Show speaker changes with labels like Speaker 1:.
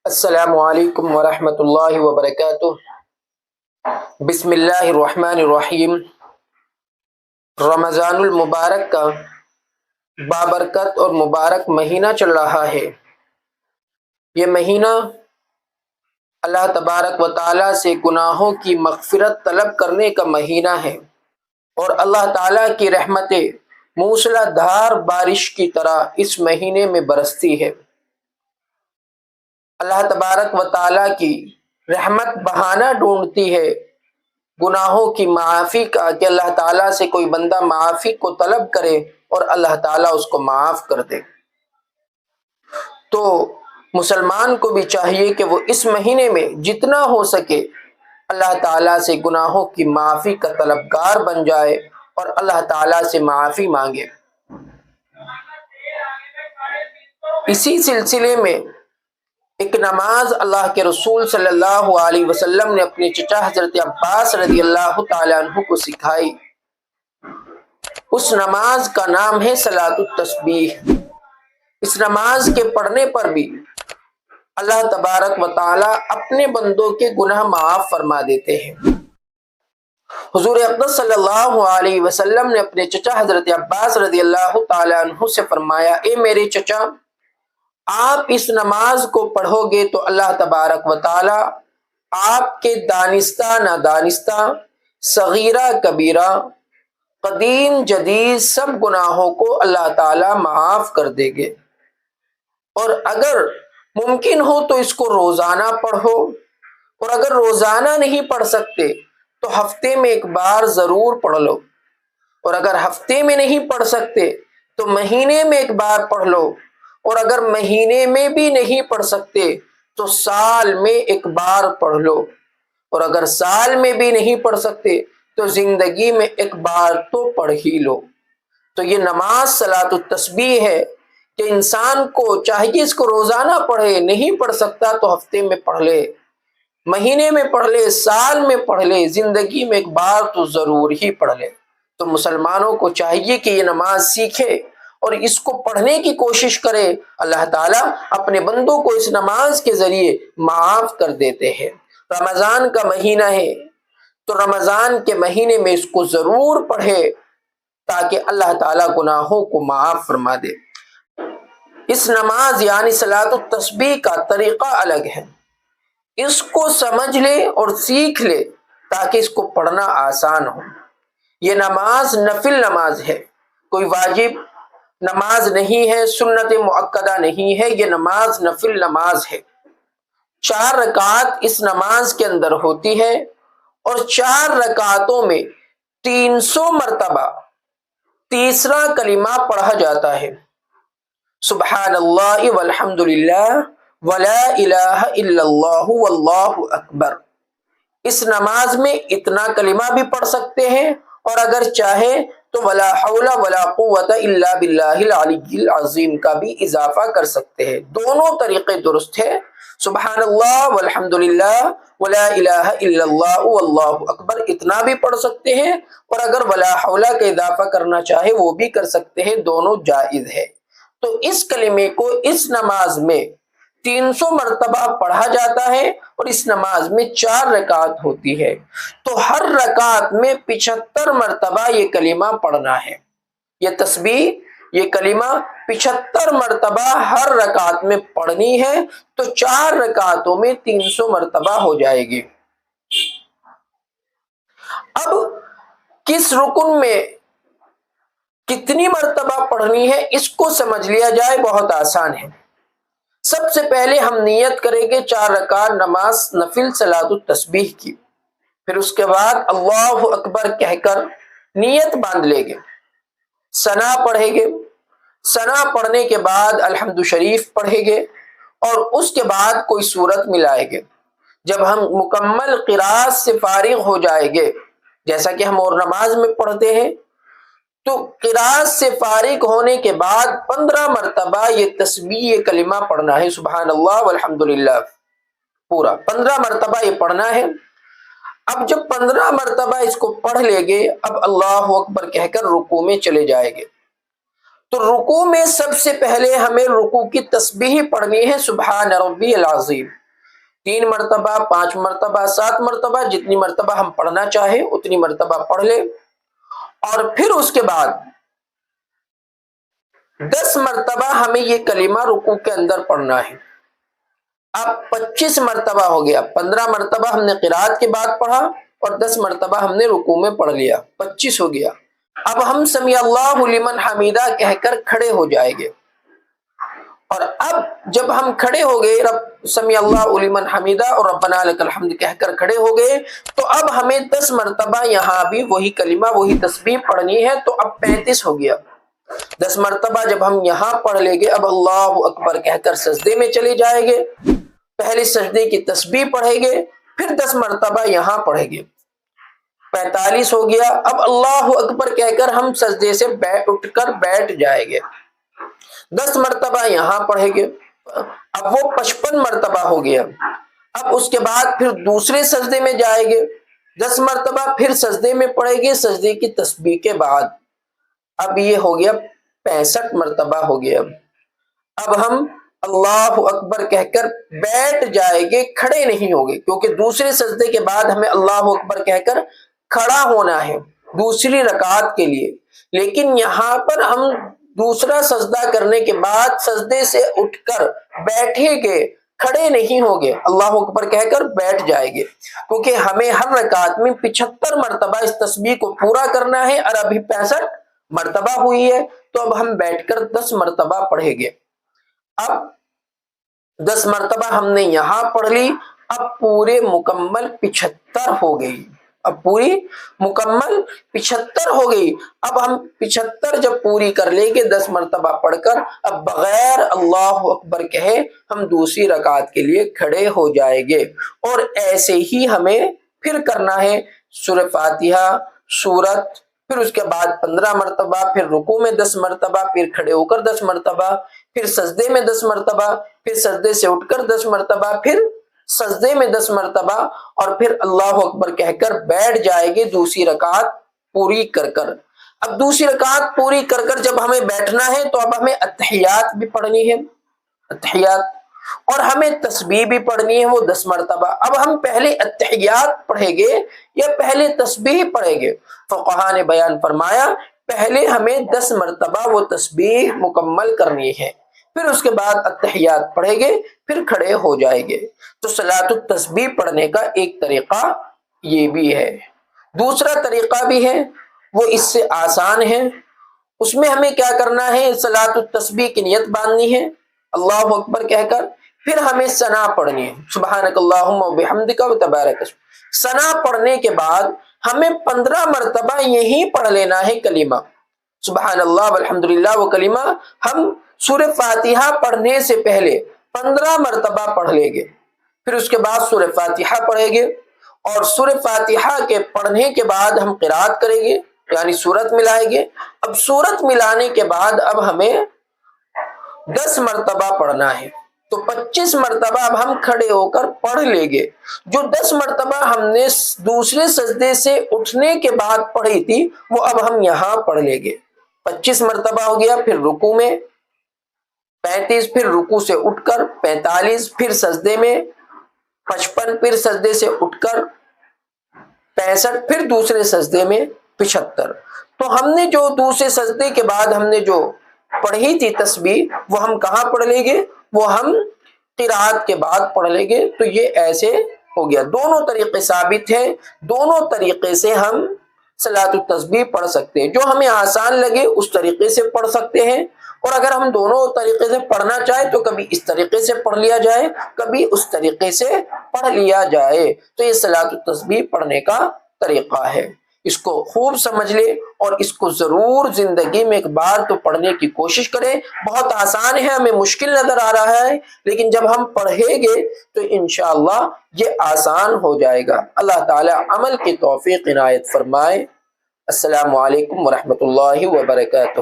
Speaker 1: السلام علیکم ورحمۃ اللہ وبرکاتہ۔ بسم اللہ الرحمن الرحیم۔ رمضان المبارک کا بابرکت اور مبارک مہینہ چل رہا ہے۔ یہ مہینہ اللہ تبارک و تعالیٰ سے گناہوں کی مغفرت طلب کرنے کا مہینہ ہے، اور اللہ تعالیٰ کی رحمتیں موسلا دھار بارش کی طرح اس مہینے میں برستی ہے۔ اللہ تبارک و تعالیٰ کی رحمت بہانہ ڈھونڈتی ہے گناہوں کی معافی کا، کہ اللہ تعالیٰ سے کوئی بندہ معافی کو طلب کرے اور اللہ تعالیٰ اس کو معاف کر دے۔ تو مسلمان کو بھی چاہیے کہ وہ اس مہینے میں جتنا ہو سکے اللہ تعالیٰ سے گناہوں کی معافی کا طلبگار بن جائے اور اللہ تعالیٰ سے معافی مانگے۔ اسی سلسلے میں ایک نماز اللہ کے رسول صلی اللہ علیہ وسلم نے اپنے چچا حضرت عباس رضی اللہ تعالیٰ عنہ کو سکھائی۔ اس نماز کا نام ہے صلاۃ التسبیح۔ اس نماز کے پڑھنے پر بھی اللہ تبارک و تعالیٰ اپنے بندوں کے گناہ معاف فرما دیتے ہیں۔ حضور اقدس صلی اللہ علیہ وسلم نے اپنے چچا حضرت عباس رضی اللہ تعالیٰ عنہ سے فرمایا، اے میرے چچا، آپ اس نماز کو پڑھو گے تو اللہ تبارک و تعالی آپ کے دانستہ نادانستہ، صغیرہ کبیرہ، قدیم جدید سب گناہوں کو اللہ تعالی معاف کر دے گے، اور اگر ممکن ہو تو اس کو روزانہ پڑھو، اور اگر روزانہ نہیں پڑھ سکتے تو ہفتے میں ایک بار ضرور پڑھ لو، اور اگر ہفتے میں نہیں پڑھ سکتے تو مہینے میں ایک بار پڑھ لو، اور اگر مہینے میں بھی نہیں پڑھ سکتے تو سال میں ایک بار پڑھ لو، اور اگر سال میں بھی نہیں پڑھ سکتے تو زندگی میں ایک بار تو پڑھ ہی لو۔ تو یہ نماز صلاۃ التسبیح ہے کہ انسان کو چاہیے اس کو روزانہ پڑھے، نہیں پڑھ سکتا تو ہفتے میں پڑھ لے، مہینے میں پڑھ لے، سال میں پڑھ لے، زندگی میں ایک بار تو ضرور ہی پڑھ لے۔ تو مسلمانوں کو چاہیے کہ یہ نماز سیکھے اور اس کو پڑھنے کی کوشش کرے۔ اللہ تعالیٰ اپنے بندوں کو اس نماز کے ذریعے معاف کر دیتے ہیں۔ رمضان کا مہینہ ہے تو رمضان کے مہینے میں اس کو ضرور پڑھے تاکہ اللہ تعالیٰ گناہوں کو معاف فرما دے۔ اس نماز یعنی صلاۃ التسبیح کا طریقہ الگ ہے، اس کو سمجھ لے اور سیکھ لے تاکہ اس کو پڑھنا آسان ہو۔ یہ نماز نفل نماز ہے، کوئی واجب نماز نہیں ہے، سنت مؤکدہ نہیں ہے، یہ نماز نفل نماز ہے۔ 4 رکعات اس نماز کے اندر ہوتی ہے، اور 4 رکعتوں میں 300 مرتبہ تیسرا کلمہ پڑھا جاتا ہے، سبحان اللہ والحمد للہ ولا الہ الا اللہ واللہ اکبر۔ اس نماز میں اتنا کلمہ بھی پڑھ سکتے ہیں، اور اگر چاہے تو ولا حول ولا قوت الا باللہ العلی العظیم کا بھی اضافہ کر سکتے ہیں۔ دونوں طریقے درست ہے، سبحان اللہ والحمد للہ ولا الہ الا اللہ واللہ اکبر اتنا بھی پڑھ سکتے ہیں، اور اگر ولا حول کا اضافہ کرنا چاہے وہ بھی کر سکتے ہیں، دونوں جائز ہے۔ تو اس کلمے کو اس نماز میں 300 مرتبہ پڑھا جاتا ہے، اور اس نماز میں 4 رکعت ہوتی ہے، تو ہر رکعت میں 75 مرتبہ یہ کلمہ پڑھنا ہے۔ یہ تسبیح، یہ کلمہ 75 مرتبہ ہر رکعت میں پڑھنی ہے، تو 4 رکعتوں میں 300 مرتبہ ہو جائے گی۔ اب کس رکن میں کتنی مرتبہ پڑھنی ہے اس کو سمجھ لیا جائے، بہت آسان ہے۔ سب سے پہلے ہم نیت کریں گے 4 رکعت نماز نفل صلاۃ التسبیح کی، پھر اس کے بعد اللہ اکبر کہہ کر نیت باندھ لیں گے، ثنا پڑھیں گے، ثنا پڑھنے کے بعد الحمد شریف پڑھیں گے، اور اس کے بعد کوئی سورت ملائیں گے۔ جب ہم مکمل قرات سے فارغ ہو جائیں گے، جیسا کہ ہم اور نماز میں پڑھتے ہیں، تو قرات سے فارغ ہونے کے بعد 15 مرتبہ یہ تسبیح کلمہ پڑھنا ہے، سبحان اللہ والحمد للہ، پورا 15 مرتبہ یہ پڑھنا ہے۔ اب جب 15 مرتبہ اس کو پڑھ لیں گے، اب اللہ اکبر کہہ کر رکوع میں چلے جائیں گے۔ تو رکوع میں سب سے پہلے ہمیں رکوع کی تسبیح پڑھنی ہے سبحان ربی العظیم، 3 مرتبہ، 5 مرتبہ، 7 مرتبہ، جتنی مرتبہ ہم پڑھنا چاہیں اتنی مرتبہ پڑھ لیں، اور پھر اس کے بعد 10 مرتبہ ہمیں یہ کلمہ رکوع کے اندر پڑھنا ہے۔ اب 25 مرتبہ ہو گیا، 15 مرتبہ ہم نے قرات کے بعد پڑھا اور 10 مرتبہ ہم نے رکوع میں پڑھ لیا، 25 ہو گیا۔ اب ہم سمیع اللہ لمن حمیدہ کہہ کر کھڑے ہو جائیں گے، اور اب جب ہم کھڑے ہو گئے، رب سمیع اللہ لمن حمیدہ اور ربنا لک الحمد کہہ کر کھڑے ہو گئے، تو اب ہمیں 10 مرتبہ یہاں بھی وہی کلمہ وہی تسبیح پڑھنی ہے، تو اب 35 ہو گیا۔ 10 مرتبہ جب ہم یہاں پڑھ لیں گے، اب اللہ اکبر کہہ کر سجدے میں چلے جائیں گے، پہلے سجدے کی تسبیح پڑھیں گے، پھر 10 مرتبہ یہاں پڑھیں گے، 45 ہو گیا۔ اب اللہ اکبر کہہ کر ہم سجدے سے اٹھ کر بیٹھ جائیں گے، 10 مرتبہ یہاں پڑھیں گے، اب وہ 55 مرتبہ ہو گیا۔ اب اس کے بعد پھر دوسرے سجدے میں جائیں گے، 10 مرتبہ پھر سجدے میں پڑھیں گے، سجدے کی تسبیح کے بعد اب یہ ہو گیا 65 مرتبہ ہو گیا۔ اب ہم اللہ اکبر کہہ کر بیٹھ جائیں گے، کھڑے نہیں ہوں گے، کیونکہ دوسرے سجدے کے بعد ہمیں اللہ اکبر کہہ کر کھڑا ہونا ہے دوسری رکعت کے لیے، لیکن یہاں پر ہم دوسرا سجدہ کرنے کے بعد سجدے سے اٹھ کر بیٹھیں گے، کھڑے نہیں ہوں گے، اللہ اکبر کہہ کر بیٹھ جائیں گے، کیونکہ ہمیں ہر رکعت میں 75 مرتبہ اس تسبیح کو پورا کرنا ہے، اور ابھی 65 مرتبہ ہوئی ہے، تو اب ہم بیٹھ کر 10 مرتبہ پڑھیں گے۔ اب 10 مرتبہ ہم نے یہاں پڑھ لی، اب پورے مکمل 75 ہو گئی، اب پوری مکمل 75 ہو گئی۔ اب ہم 75 جب پوری کر لیں گے 10 مرتبہ پڑھ کر، اب بغیر اللہ اکبر کہے ہم دوسری رکعت کے لیے کھڑے ہو جائیں گے، اور ایسے ہی ہمیں پھر کرنا ہے سورہ فاتحہ، سورت، پھر اس کے بعد 15 مرتبہ، پھر رکوع میں 10 مرتبہ، پھر کھڑے ہو کر 10 مرتبہ، پھر سجدے میں 10 مرتبہ، پھر سجدے سے اٹھ کر 10 مرتبہ، پھر سجدے میں 10 مرتبہ، اور پھر اللہ اکبر کہہ کر بیٹھ جائے گے دوسری رکعت پوری کر کر۔ اب دوسری رکعت پوری کر کر جب ہمیں بیٹھنا ہے تو اب ہمیں اتحیات بھی پڑھنی ہے، اتحیات، اور ہمیں تسبیح بھی پڑھنی ہے وہ 10 مرتبہ۔ اب ہم پہلے اتحیات پڑھیں گے یا پہلے تسبیح پڑھیں گے؟ فقہا نے بیان فرمایا پہلے ہمیں 10 مرتبہ وہ تسبیح مکمل کرنی ہے، پھر اس کے بعد اتحیات پڑھیں گے، پھر کھڑے ہو جائیں گے۔ تو صلاۃ التسبیح پڑھنے کا ایک طریقہ یہ بھی ہے، دوسرا طریقہ بھی ہے، وہ اس سے آسان ہے۔ اس میں ہمیں کیا کرنا ہے؟ صلاۃ التسبیح کی نیت باندھنی ہے اللہ اکبر کہہ کر، پھر ہمیں ثنا پڑھنی ہے سبحانک اللہم وبحمدک وتبارک اسمک۔ ثنا پڑھنے کے بعد ہمیں 15 مرتبہ یہی پڑھ لینا ہے کلمہ سبحان اللہ والحمدللہ، وہ کلمہ ہم سورہ فاتحہ پڑھنے سے پہلے 15 مرتبہ پڑھ لیں گے، پھر اس کے بعد سورہ فاتحہ پڑھیں گے، اور سورہ فاتحہ کے پڑھنے کے بعد ہم قرات کریں گے، یعنی سورت ملائیں گے۔ اب سورت ملانے کے بعد اب ہمیں 10 مرتبہ پڑھنا ہے، تو 25 مرتبہ اب ہم کھڑے ہو کر پڑھ لیں گے۔ جو 10 مرتبہ ہم نے دوسرے سجدے سے اٹھنے کے بعد پڑھی تھی وہ اب ہم یہاں پڑھ لیں گے، 25 مرتبہ ہو گیا، پھر رکوع میں 35، پھر رکوع سے اٹھ کر 45، پھر سجدے میں 55، پھر سجدے سے اٹھ کر 65، پھر دوسرے سجدے میں 75۔ تو ہم نے جو دوسرے سجدے کے بعد ہم نے جو پڑھی تھی تسبیح وہ ہم کہاں پڑھ لیں گے؟ وہ ہم قرات کے بعد پڑھ لیں گے۔ تو یہ ایسے ہو گیا، دونوں طریقے ثابت ہیں، دونوں طریقے سے ہم صلاۃ التسبیح پڑھ سکتے ہیں، جو ہمیں آسان لگے اس طریقے سے پڑھ سکتے ہیں، اور اگر ہم دونوں طریقے سے پڑھنا چاہیں تو کبھی اس طریقے سے پڑھ لیا جائے، کبھی اس طریقے سے پڑھ لیا جائے۔ تو یہ صلاۃ التسبیح پڑھنے کا طریقہ ہے، اس کو خوب سمجھ لے اور اس کو ضرور زندگی میں ایک بار تو پڑھنے کی کوشش کریں۔ بہت آسان ہے، ہمیں مشکل نظر آ رہا ہے، لیکن جب ہم پڑھیں گے تو انشاءاللہ یہ آسان ہو جائے گا۔ اللہ تعالی عمل کی توفیق عنایت فرمائے۔ السلام علیکم ورحمۃ اللہ وبرکاتہ۔